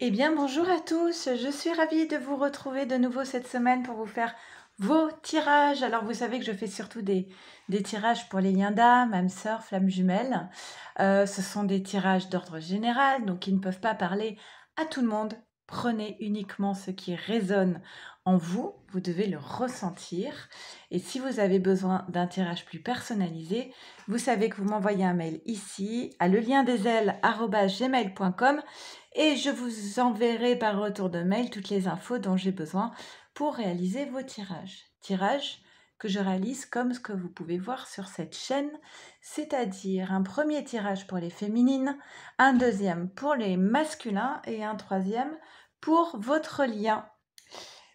Eh bien, bonjour à tous. Je suis ravie de vous retrouver de nouveau cette semaine pour vous faire vos tirages. Alors, vous savez que je fais surtout des tirages pour les liens d'âme, âme sœur, flamme jumelle. Ce sont des tirages d'ordre général, donc ils ne peuvent pas parler à tout le monde. Prenez uniquement ce qui résonne en vous. Vous devez le ressentir. Et si vous avez besoin d'un tirage plus personnalisé, vous savez que vous m'envoyez un mail ici à leliendesailes@gmail.com et je vous enverrai par retour de mail toutes les infos dont j'ai besoin pour réaliser vos tirages. Tirages que je réalise comme ce que vous pouvez voir sur cette chaîne, c'est-à-dire un premier tirage pour les féminines, un deuxième pour les masculins et un troisième pour votre lien.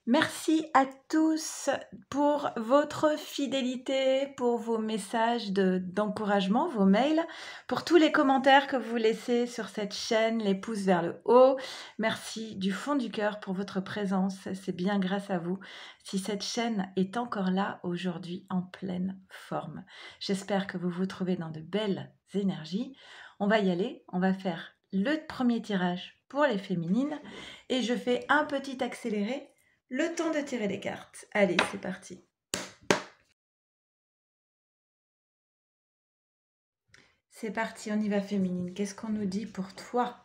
Merci à tous pour votre fidélité, pour vos messages d'encouragement, vos mails, pour tous les commentaires que vous laissez sur cette chaîne, les pouces vers le haut. Merci du fond du cœur pour votre présence. C'est bien grâce à vous si cette chaîne est encore là aujourd'hui en pleine forme. J'espère que vous vous trouvez dans de belles énergies. On va y aller. On va faire le premier tirage pour les féminines et je fais un petit accéléré le temps de tirer les cartes. Allez, c'est parti. C'est parti, on y va féminine. Qu'est-ce qu'on nous dit pour toi?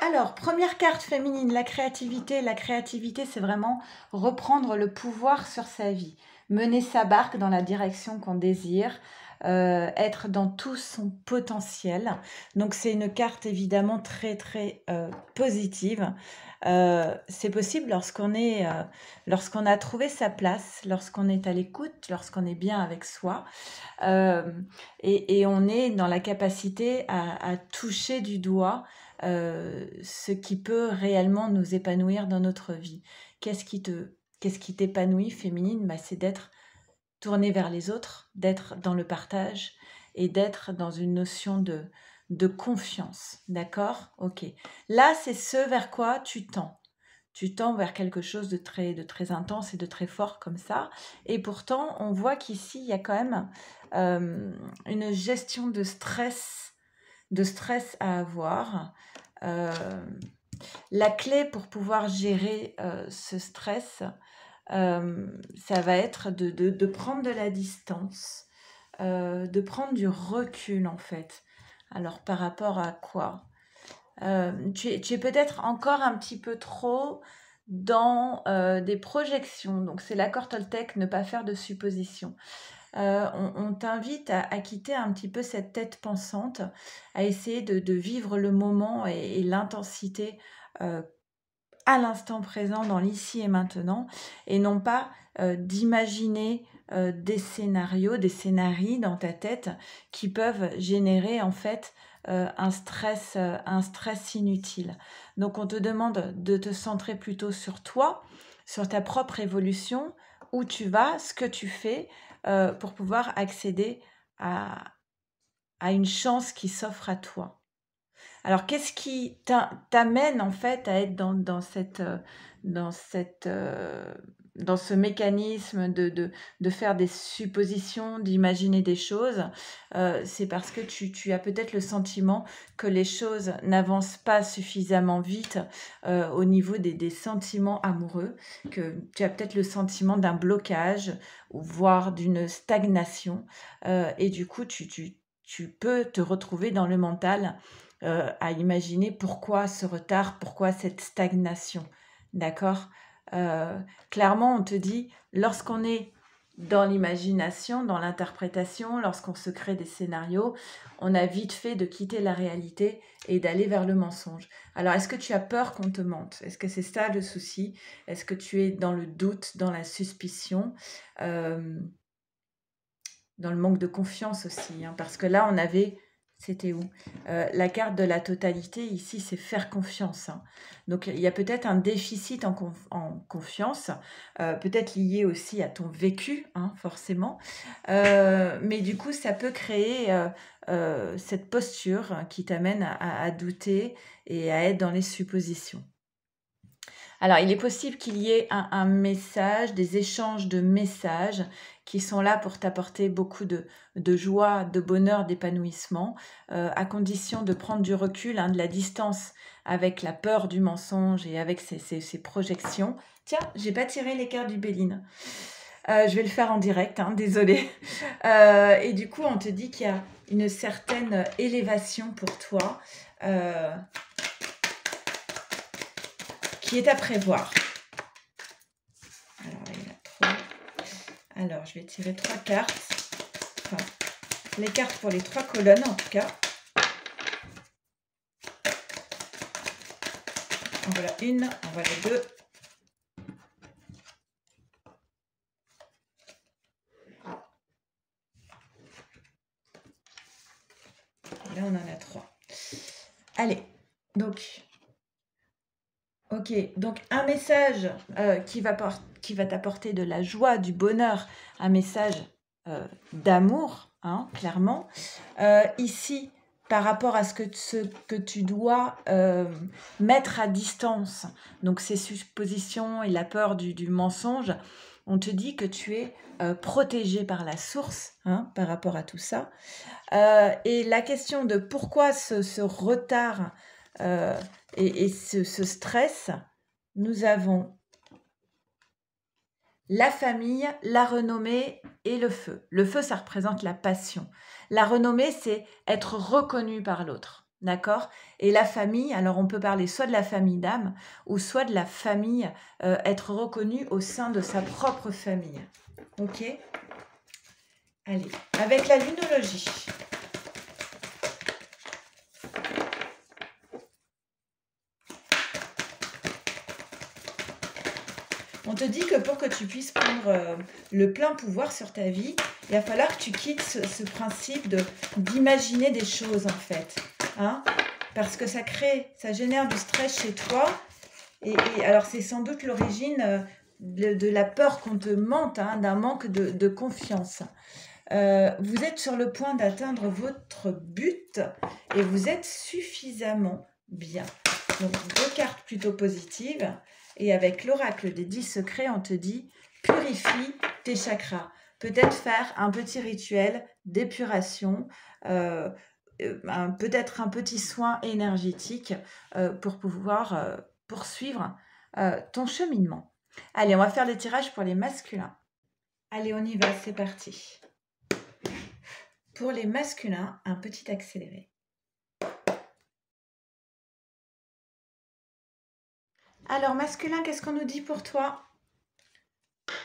Alors, première carte féminine, la créativité. La créativité, c'est vraiment reprendre le pouvoir sur sa vie, mener sa barque dans la direction qu'on désire, être dans tout son potentiel. Donc, c'est une carte évidemment très, très positive. C'est possible lorsqu'on a trouvé sa place, lorsqu'on est à l'écoute, lorsqu'on est bien avec soi, et on est dans la capacité à toucher du doigt ce qui peut réellement nous épanouir dans notre vie. Qu'est-ce qui t'épanouit, féminine? C'est d'être tournée vers les autres, d'être dans le partage et d'être dans une notion de confiance. D'accord? Ok. Là, c'est ce vers quoi tu tends. Tu tends vers quelque chose de très intense et de très fort comme ça. Et pourtant, on voit qu'ici, il y a quand même une gestion de stress à avoir. La clé pour pouvoir gérer ce stress, ça va être de prendre de la distance, de prendre du recul en fait. Alors par rapport à quoi? Tu es peut-être encore un petit peu trop dans des projections. Donc c'est l'accord Toltec, ne pas faire de suppositions. On t'invite à quitter un petit peu cette tête pensante, à essayer de vivre le moment et l'intensité à l'instant présent, dans l'ici et maintenant, et non pas d'imaginer des scénarios, des scénarii dans ta tête qui peuvent générer en fait un stress inutile. Donc on te demande de te centrer plutôt sur toi, sur ta propre évolution, où tu vas, ce que tu fais, pour pouvoir accéder à, à une chance qui s'offre à toi. Alors, qu'est-ce qui t'amène en fait à être dans cette, dans ce mécanisme de faire des suppositions, d'imaginer des choses? C'est parce que tu as peut-être le sentiment que les choses n'avancent pas suffisamment vite au niveau des sentiments amoureux, que tu as peut-être le sentiment d'un blocage, ou voire d'une stagnation, et du coup, tu peux te retrouver dans le mental à imaginer pourquoi ce retard, pourquoi cette stagnation. D'accord? Clairement, on te dit, lorsqu'on est dans l'imagination, dans l'interprétation, lorsqu'on se crée des scénarios, on a vite fait de quitter la réalité et d'aller vers le mensonge. Alors, est-ce que tu as peur qu'on te mente? Est-ce que c'est ça le souci? Est-ce que tu es dans le doute, dans la suspicion, dans le manque de confiance aussi, hein? Parce que là, c'était où? La carte de la totalité, ici, c'est faire confiance, hein. Donc, il y a peut-être un déficit en confiance, peut-être lié aussi à ton vécu, hein, forcément. Mais du coup, ça peut créer cette posture qui t'amène à douter et à être dans les suppositions. Alors, il est possible qu'il y ait un message, des échanges de messages qui sont là pour t'apporter beaucoup de joie, de bonheur, d'épanouissement, à condition de prendre du recul, hein, de la distance avec la peur du mensonge et avec ces projections. Tiens, j'ai pas tiré les cartes du Béline. Je vais le faire en direct, hein, désolée. Et du coup, on te dit qu'il y a une certaine élévation pour toi qui est à prévoir. Alors là, il y en a 3. Alors, je vais tirer 3 cartes. Enfin, les cartes pour les 3 colonnes, en tout cas. En voilà une, en voilà 2. Et là, on en a 3. Allez, donc... Ok, donc un message qui va t'apporter de la joie, du bonheur, un message d'amour, hein, clairement. Ici, par rapport à ce que tu dois mettre à distance, donc ces suppositions et la peur du mensonge, on te dit que tu es protégé par la source, hein, par rapport à tout ça. Et la question de pourquoi ce retard et ce stress, nous avons la famille, la renommée et le feu. Le feu, ça représente la passion. La renommée, c'est être reconnu par l'autre. D'accord? Et la famille, alors on peut parler soit de la famille d'âme ou soit de la famille, être reconnu au sein de sa propre famille. Ok? Allez, avec la lunologie. On te dit que pour que tu puisses prendre le plein pouvoir sur ta vie, il va falloir que tu quittes ce principe d'imaginer des choses, en fait. Hein? Parce que ça génère du stress chez toi. Et alors, c'est sans doute l'origine de la peur qu'on te mente, hein, d'un manque de confiance. Vous êtes sur le point d'atteindre votre but et vous êtes suffisamment bien. Donc, 2 cartes plutôt positives. Et avec l'oracle des 10 secrets, on te dit purifie tes chakras. Peut-être faire un petit rituel d'épuration, peut-être un petit soin énergétique pour pouvoir poursuivre ton cheminement. Allez, on va faire le tirage pour les masculins. Allez, on y va, c'est parti. Pour les masculins, un petit accéléré. Alors, masculin, qu'est-ce qu'on nous dit pour toi?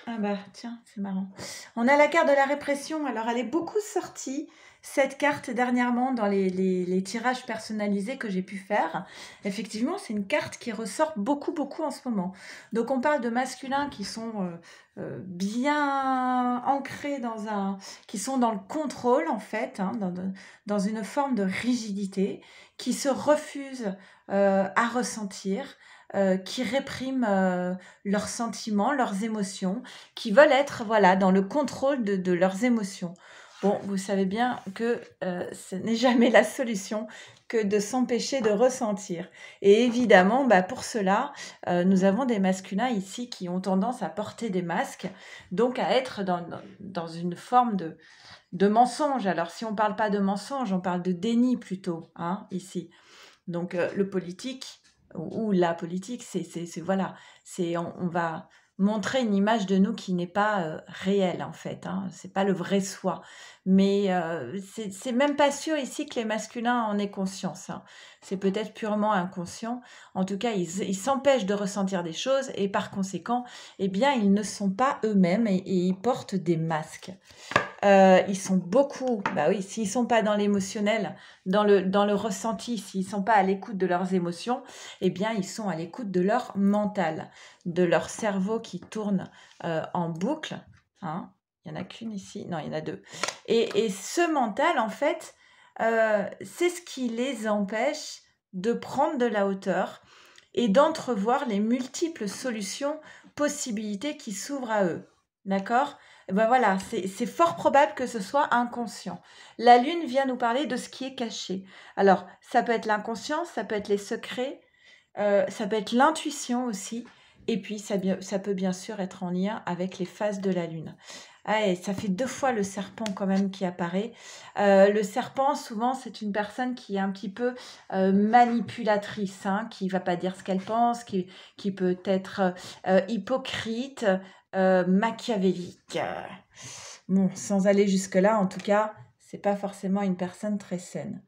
Ah bah, tiens, c'est marrant. On a la carte de la répression. Alors, elle est beaucoup sortie, cette carte, dernièrement, dans les tirages personnalisés que j'ai pu faire. Effectivement, c'est une carte qui ressort beaucoup, beaucoup en ce moment. Donc, on parle de masculins qui sont bien ancrés qui sont dans le contrôle, en fait, hein, dans une forme de rigidité, qui se refusent à ressentir, qui répriment leurs sentiments, leurs émotions, qui veulent être voilà, dans le contrôle de leurs émotions. Bon, vous savez bien que ce n'est jamais la solution que de s'empêcher de ressentir. Et évidemment, bah, pour cela, nous avons des masculins ici qui ont tendance à porter des masques, donc à être dans une forme de mensonge. Alors, si on ne parle pas de mensonge, on parle de déni plutôt, hein, ici. Donc, le politique ou la politique, voilà, on va montrer une image de nous qui n'est pas réelle en fait, hein, c'est pas le vrai soi. Mais c'est même pas sûr ici que les masculins en aient conscience, hein. C'est peut-être purement inconscient. En tout cas, ils s'empêchent de ressentir des choses et par conséquent, eh bien, ils ne sont pas eux-mêmes et ils portent des masques. Ils sont beaucoup, bah oui, s'ils sont pas dans l'émotionnel, dans le ressenti, s'ils sont pas à l'écoute de leurs émotions, eh bien, ils sont à l'écoute de leur mental, de leur cerveau qui tourne en boucle, hein. Il y en a qu'une ici, non, il y en a 2. Et ce mental, en fait, c'est ce qui les empêche de prendre de la hauteur et d'entrevoir les multiples solutions, possibilités qui s'ouvrent à eux. D'accord? Ben voilà, c'est fort probable que ce soit inconscient. La lune vient nous parler de ce qui est caché. Alors, ça peut être l'inconscient, ça peut être les secrets, ça peut être l'intuition aussi. Et puis, ça peut bien sûr être en lien avec les phases de la Lune. Ah, et ça fait 2 fois le serpent quand même qui apparaît. Le serpent, souvent, c'est une personne qui est un petit peu manipulatrice, hein, qui va pas dire ce qu'elle pense, qui peut être hypocrite, machiavélique. Bon, sans aller jusque-là, en tout cas, c'est pas forcément une personne très saine.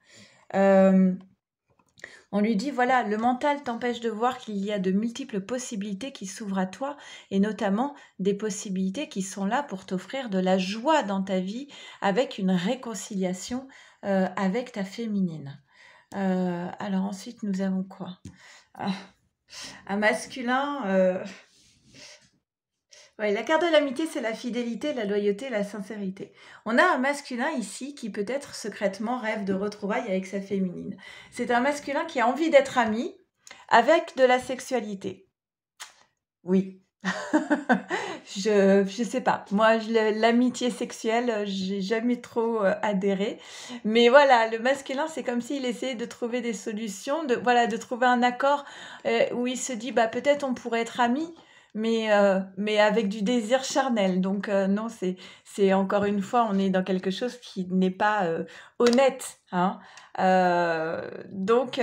On lui dit, voilà, le mental t'empêche de voir qu'il y a de multiples possibilités qui s'ouvrent à toi, et notamment des possibilités qui sont là pour t'offrir de la joie dans ta vie, avec une réconciliation avec ta féminine. Alors ensuite, nous avons quoi? Un masculin... Ouais, la carte de l'amitié, c'est la fidélité, la loyauté, la sincérité. On a un masculin ici qui peut-être secrètement rêve de retrouvailles avec sa féminine. C'est un masculin qui a envie d'être ami avec de la sexualité. Oui. Je sais pas. Moi, l'amitié sexuelle, j'ai jamais trop adhéré. Mais voilà, le masculin, c'est comme s'il essayait de trouver des solutions, de trouver un accord où il se dit, bah peut-être on pourrait être amis, mais avec du désir charnel. Donc non, c'est encore une fois, on est dans quelque chose qui n'est pas honnête, hein. Donc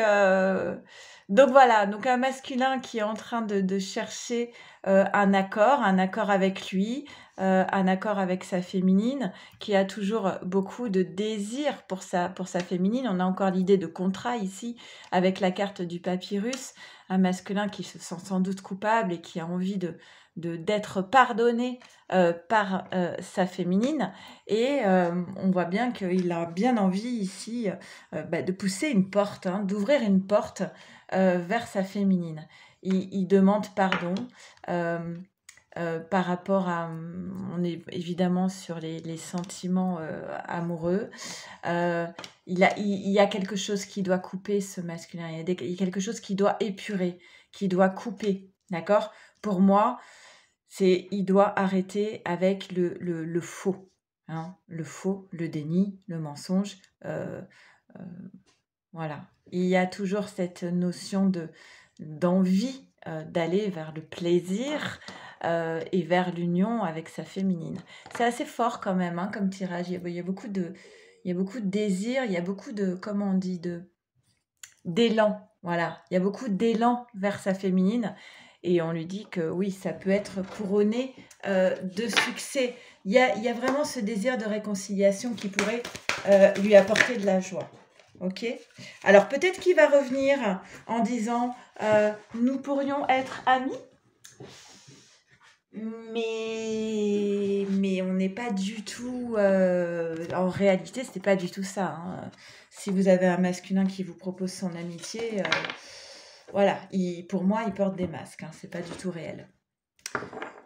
voilà, donc un masculin qui est en train de chercher un accord avec lui, un accord avec sa féminine, qui a toujours beaucoup de désir pour sa féminine. On a encore l'idée de contrat ici, avec la carte du papyrus, un masculin qui se sent sans doute coupable et qui a envie d'être pardonné par sa féminine. Et on voit bien qu'il a bien envie ici de pousser une porte, hein, d'ouvrir une porte vers sa féminine. Il demande pardon par rapport à... On est évidemment sur les sentiments amoureux. Il y a quelque chose qui doit couper ce masculin. Il y a quelque chose qui doit épurer, qui doit couper. D'accord? Pour moi, il doit arrêter avec le faux. Hein, le faux, le déni, le mensonge. Voilà. Il y a toujours cette notion d'envie d'aller vers le plaisir et vers l'union avec sa féminine. C'est assez fort quand même, hein, comme tirage. Il y a beaucoup de désir, il y a beaucoup de, comment on dit, d'élan. Voilà, il y a beaucoup d'élan vers sa féminine. Et on lui dit que oui, ça peut être couronné de succès. Il y a vraiment ce désir de réconciliation qui pourrait lui apporter de la joie. Ok. Alors peut-être qu'il va revenir en disant nous pourrions être amis, mais on n'est pas du tout. En réalité, c'est pas du tout ça. Hein. Si vous avez un masculin qui vous propose son amitié, voilà, pour moi, il porte des masques. Hein, c'est pas du tout réel.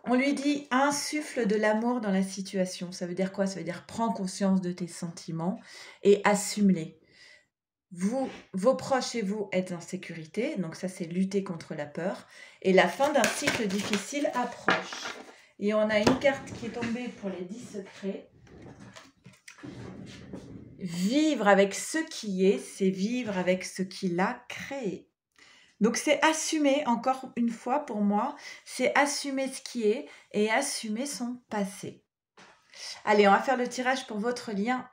On lui dit insuffle de l'amour dans la situation. Ça veut dire quoi? Ça veut dire prends conscience de tes sentiments et assume-les. Vos proches et vous êtes en sécurité, donc ça c'est lutter contre la peur. Et la fin d'un cycle difficile approche. Et on a une carte qui est tombée pour les 10 secrets. Vivre avec ce qui est, c'est vivre avec ce qu'il a créé. Donc c'est assumer, encore une fois pour moi, c'est assumer ce qui est et assumer son passé. Allez, on va faire le tirage pour votre lien.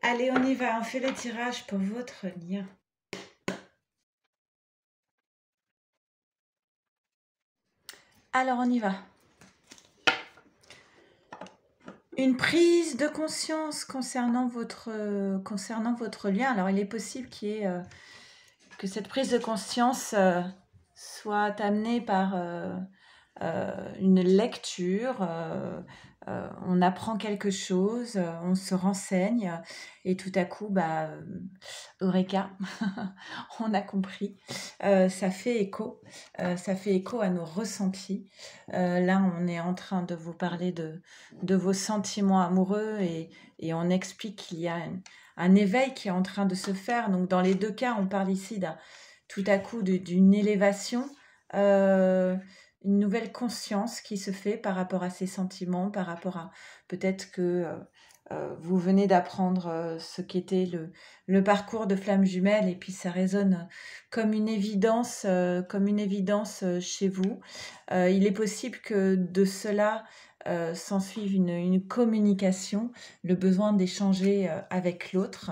Allez, on y va, on fait le tirage pour votre lien. Alors, on y va. Une prise de conscience concernant votre lien. Alors, il est possible que cette prise de conscience soit amenée par une lecture. On apprend quelque chose, on se renseigne et tout à coup, Eureka, on a compris. Ça fait écho à nos ressentis. Là, on est en train de vous parler de vos sentiments amoureux et on explique qu'il y a un éveil qui est en train de se faire. Donc, dans les deux cas, on parle ici tout à coup d'une élévation, une nouvelle conscience qui se fait par rapport à ses sentiments, par rapport à peut-être que vous venez d'apprendre ce qu'était le parcours de flamme jumelle et puis ça résonne comme une évidence, chez vous. Il est possible que de cela s'ensuive une communication, le besoin d'échanger avec l'autre.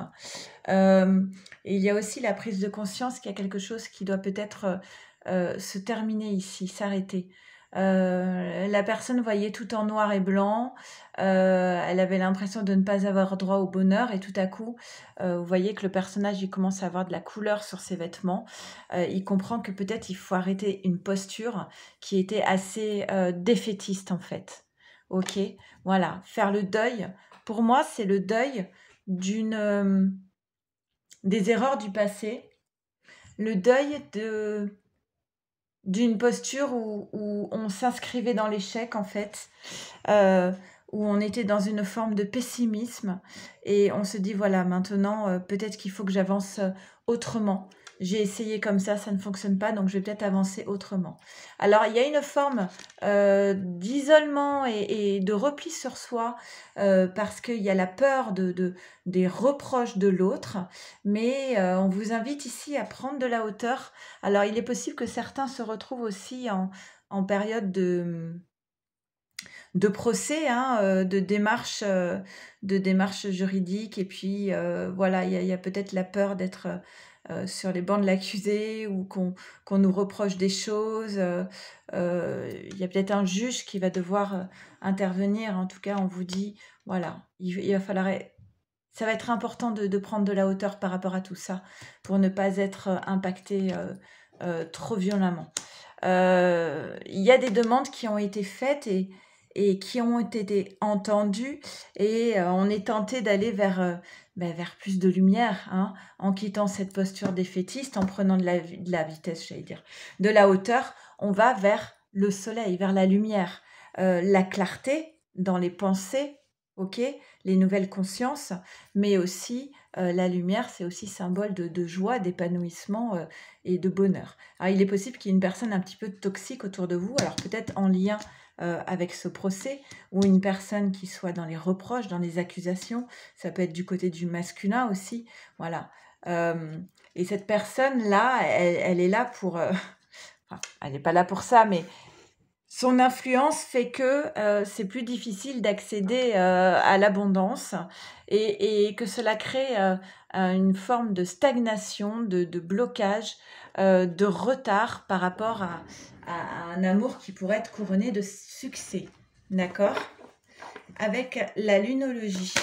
Il y a aussi la prise de conscience qu'il y a quelque chose qui doit peut-être se terminer ici, s'arrêter. La personne voyait tout en noir et blanc, elle avait l'impression de ne pas avoir droit au bonheur et tout à coup, vous voyez que le personnage il commence à avoir de la couleur sur ses vêtements. Il comprend que peut-être il faut arrêter une posture qui était assez défaitiste en fait. Ok, voilà, faire le deuil. Pour moi, c'est le deuil des erreurs du passé, le deuil d'une posture où on s'inscrivait dans l'échec en fait, euh, où on était dans une forme de pessimisme et on se dit voilà maintenant peut-être qu'il faut que j'avance autrement. J'ai essayé comme ça ne fonctionne pas, donc je vais peut-être avancer autrement. Alors il y a une forme d'isolement et de repli sur soi parce qu'il y a la peur des reproches de l'autre, mais on vous invite ici à prendre de la hauteur. Alors il est possible que certains se retrouvent aussi en période de procès, hein, de démarche juridique. Et puis, voilà, il y a peut-être la peur d'être sur les bancs de l'accusé ou qu'on nous reproche des choses. Il y a peut-être un juge qui va devoir intervenir. En tout cas, on vous dit, voilà, il va falloir... Ça va être important de prendre de la hauteur par rapport à tout ça pour ne pas être impacté trop violemment. Il y a des demandes qui ont été faites et qui ont été entendues et on est tenté d'aller vers plus de lumière, hein, en quittant cette posture défaitiste, en prenant de la vitesse, j'allais dire, de la hauteur, on va vers le soleil, vers la lumière, la clarté dans les pensées, ok, les nouvelles consciences, mais aussi la lumière, c'est aussi symbole de joie, d'épanouissement et de bonheur. Alors, il est possible qu'il y ait une personne un petit peu toxique autour de vous, alors peut-être en lien avec ce procès, ou une personne qui soit dans les reproches, dans les accusations, ça peut être du côté du masculin aussi, voilà. Et cette personne-là, elle est là pour... enfin, elle n'est pas là pour ça, mais son influence fait que c'est plus difficile d'accéder à l'abondance et que cela crée une forme de stagnation, de blocage, de retard par rapport à un amour qui pourrait être couronné de succès. D'accord? Avec la lunologie.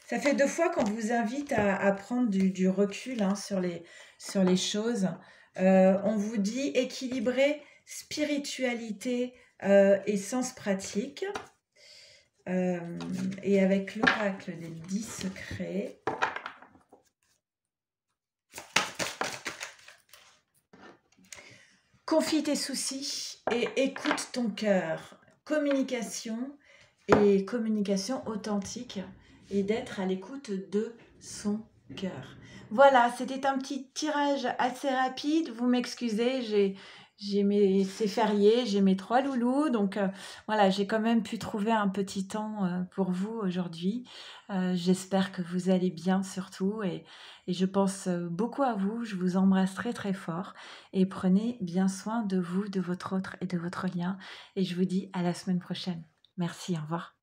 Ça fait 2 fois qu'on vous invite à prendre du recul, hein, sur les choses. On vous dit équilibrer spiritualité et sens pratique. Et avec l'oracle des 10 secrets. Confie tes soucis et écoute ton cœur. Communication et communication authentique et d'être à l'écoute de son cœur. Voilà, c'était un petit tirage assez rapide. Vous m'excusez, c'est férié, j'ai mes 3 loulous, donc voilà, j'ai quand même pu trouver un petit temps pour vous aujourd'hui. J'espère que vous allez bien surtout et je pense beaucoup à vous. Je vous embrasse très très fort et prenez bien soin de vous, de votre autre et de votre lien. Et je vous dis à la semaine prochaine. Merci, au revoir.